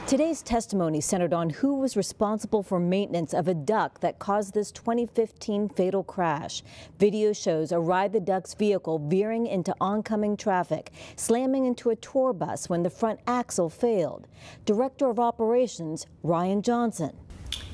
Today's testimony centered on who was responsible for maintenance of a duck that caused this 2015 fatal crash. Video shows a Ride the Ducks vehicle veering into oncoming traffic, slamming into a tour bus when the front axle failed. Director of Operations, Ryan Johnson.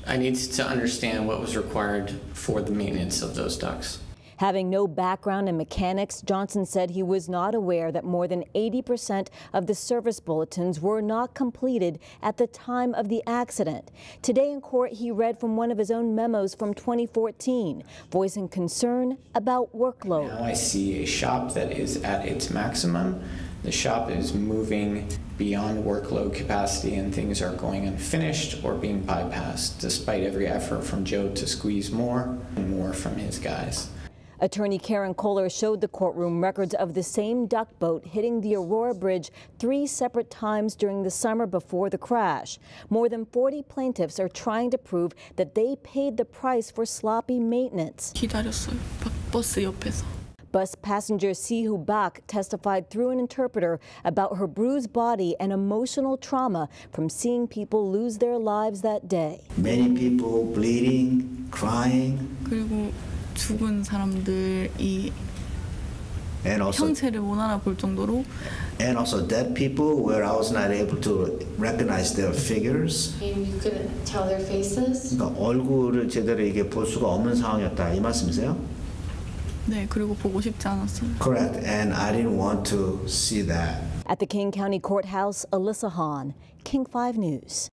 I need to understand what was required for the maintenance of those ducks. Having no background in mechanics, Johnson said he was not aware that more than 80% of the service bulletins were not completed at the time of the accident. Today in court, he read from one of his own memos from 2014, voicing concern about workload. Now I see a shop that is at its maximum. The shop is moving beyond workload capacity and things are going unfinished or being bypassed, despite every effort from Joe to squeeze more and more from his guys. Attorney Karen Kohler showed the courtroom records of the same duck boat hitting the Aurora Bridge 3 separate times during the summer before the crash. More than 40 plaintiffs are trying to prove that they paid the price for sloppy maintenance. 기다렸어요. 버스 옆에서. Bus passenger Sihu Bak testified through an interpreter about her bruised body and emotional trauma from seeing people lose their lives that day. Many people bleeding, crying. 그리고 죽은 사람들이 And also, 형체를 못 알아볼 정도로 and also dead people where I was not able to recognize their figures. You couldn't tell their faces? 그러니까 얼굴을 제대로 이게 볼 수가 없는 상황이었다 이 말씀이세요? 네, 그리고 보고 싶지 않았어요. Correct, and I didn't want to see that. At the King County Courthouse, Alyssa Hahn, King 5 News.